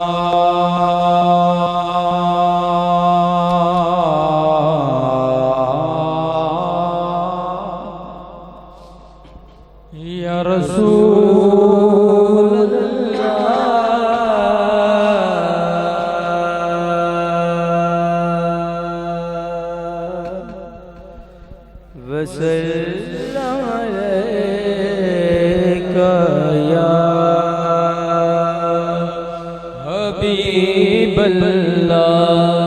یا رسول اللہ وسلم علیک یا حبیب اللہ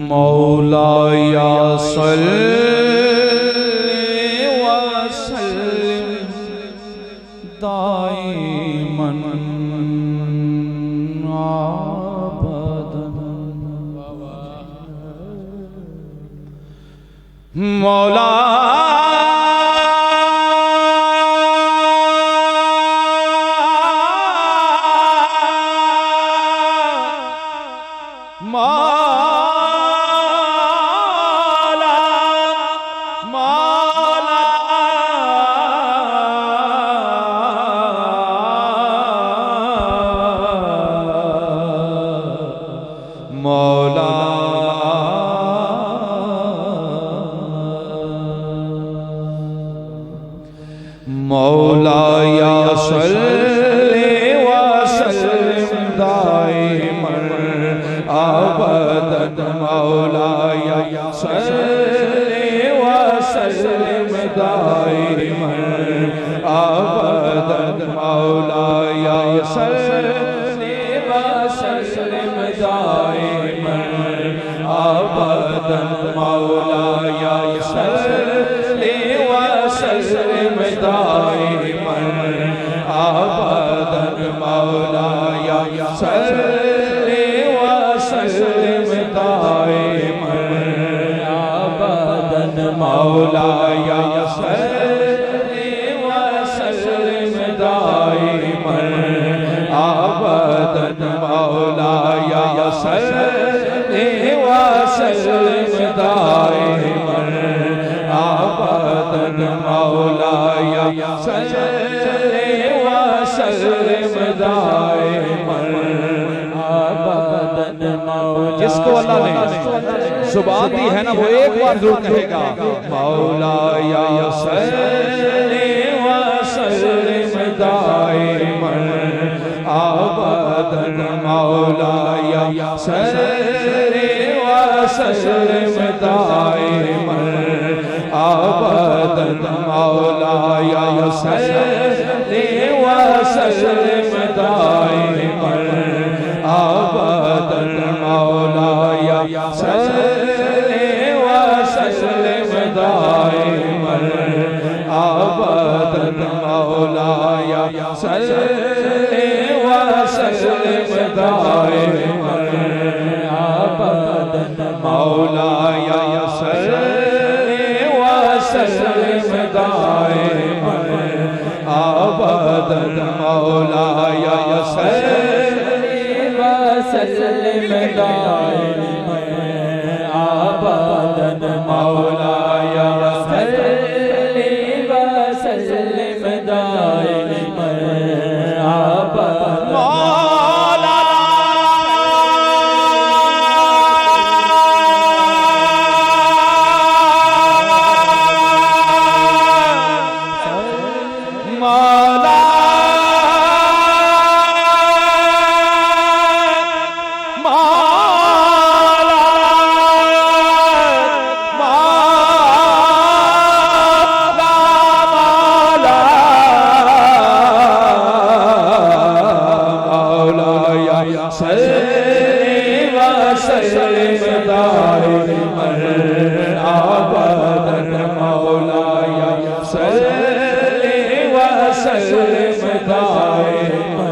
مولاي صل وسلم دائما ابدا مولاي صل وسلم دائما ابدا مولاي صل وسلم دائما ابدا مولاي صل وسلم دائما ابدا مولاي صل وسلم دائما ابدا مولاي صل وسلم دائما ابدا مولاي صل وسلم دائما ابدا مولاي صل وسلم دائما ابدا مولاي صل وسلم دائما ابدا مولاي جس کو اللہ نے زبان دی ہے نا وہ ایک بار ضرور کہے گا مولاي صل وسلم دائما ابدا مولاي صل وسلم دائما ابدا مولاي صل وسلم دائما ابدا مولاي صل وسلم دائما ابدا مولاي صل وسلم دائما ابدا مولاي صل وسلم دائما ابدا مولاي صل وسلم دائما ابدا مولاي صل وسلم دائما ابدا مولا وسلم دائما ابدا مولاي صل وسلم دائما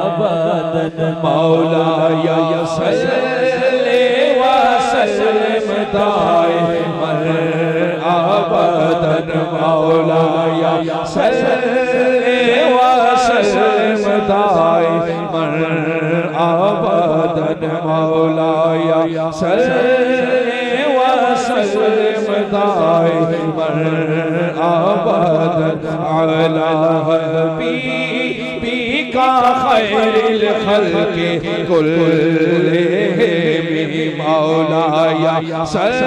ابدا مولاي صل وسلم دائما ابدا مولاي صل وسلم دائما ابدا مولاي صل وسلم دائما ابدا على حبيبك خير الخلق كلهم مولاي صل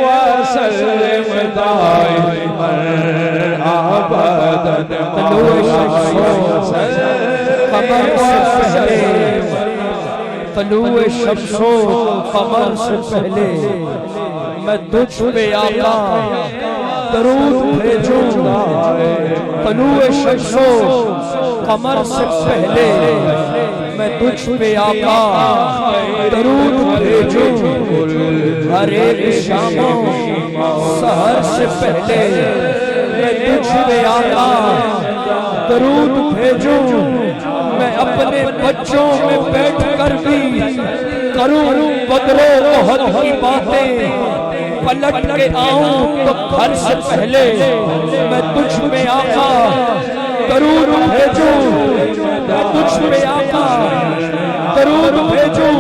وسلم دائما ابدا طلوع شمس و قمر سے پہلے میں تجھ پہ آقا درود بھیجوں طلوع شمس و قمر سے پہلے میں تجھ پہ آقا درود بھیجوں ہر ایک شام و سحر سے پہلے میں تجھ پہ آقا درود بھیجوں میں اپنے بچوں میں بیٹھ کر بھی کروں بدر و احد کی باتیں پلٹ کے آؤں تو گھر سے پہلے میں تجھ پہ آقا درود بھیجوں میں تجھ پہ آقا درود بھیجوں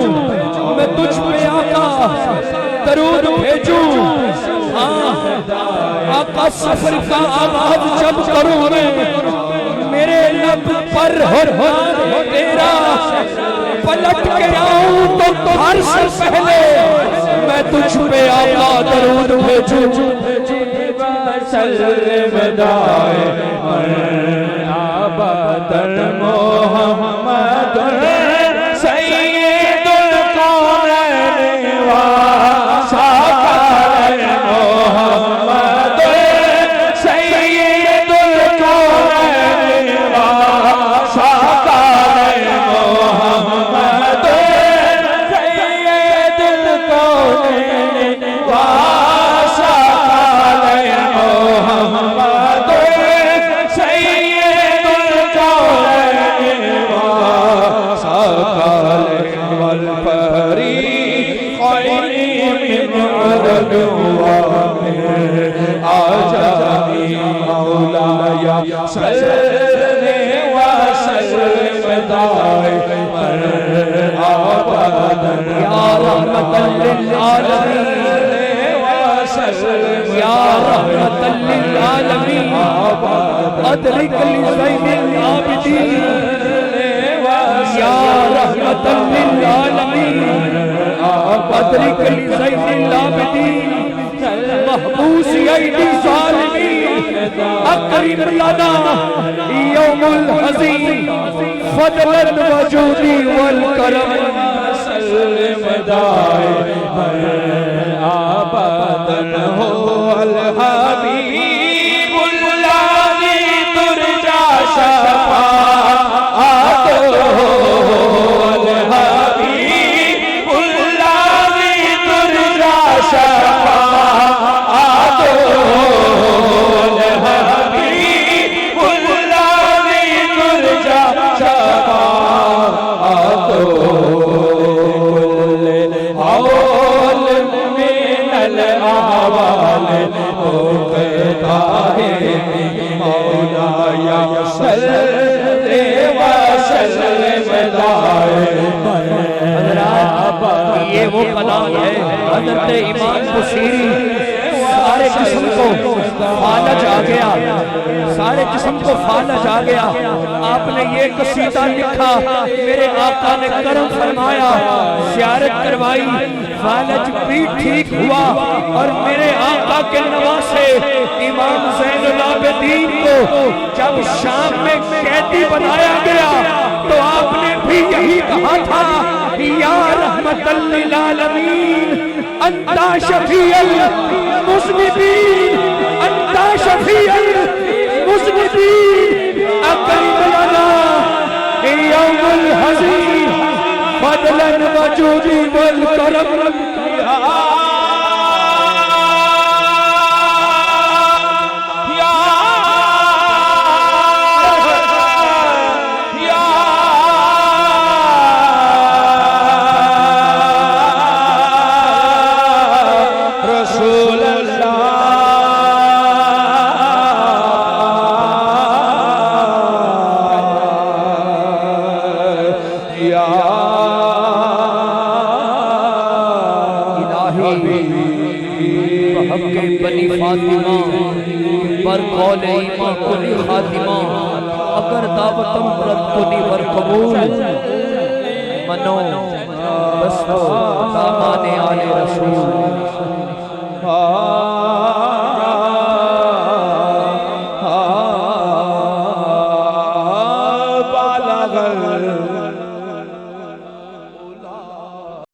میں تجھ پہ آقا درود بھیجوں آقا سفر کا آغاز جب کروں میرے لب پر ہو تیرا پلٹ کے آؤں تو گھر سے پہلے میں تجھ پہ آقا درود بھیجوں وسلم دائما ابدا محمد سید القرآن وساقل محمد سید القرآن وساقل محمد سید القرآن وساقل محمد سید القرآن وساقل والفريقين من عدد آجاني مولاي صل وسلم دائما ابدا یا رحمت للعالمین یا رحمت للعالمین ادرک لزین العابدین یا رحمت للعالمین ادرک لزین العابدین محبوس ایدی ظالمین اقرب لنا یوم الحزین فضل الوجود والکرم وسلم دائما ابدا هو الحبيب الذي ترجى شفاعته الحبيب الذي ترجى شفاعته الحبيب الذي ترجى شفاعته حول من الأحوال مقتاه مولاي صل وسلم دائما یہ وہ کلام ہے حضرت امام بصیری سارے جسم کو فالج آ گیا سارے جسم کو فالج آ گیا آپ نے یہ قصیدہ لکھا میرے آقا نے کرم فرمایا زیارت کروائی فالج بھی ٹھیک ہوا اور میرے آقا کے نواسے امام زین العابدین کو جب شام میں قیدی بنایا گیا تو آپ نے بھی یہی کہا تھا یا رحمت للعالمین انت شفیع المذنبین انت شفیع المذنبین اقرب لنا یوم الحزین فضل عدلا وجودی والکرم بنی فاطمہ پر قول ایمان کنی خاتمہ اگر دعوتم رد کنی ور قبول منو بس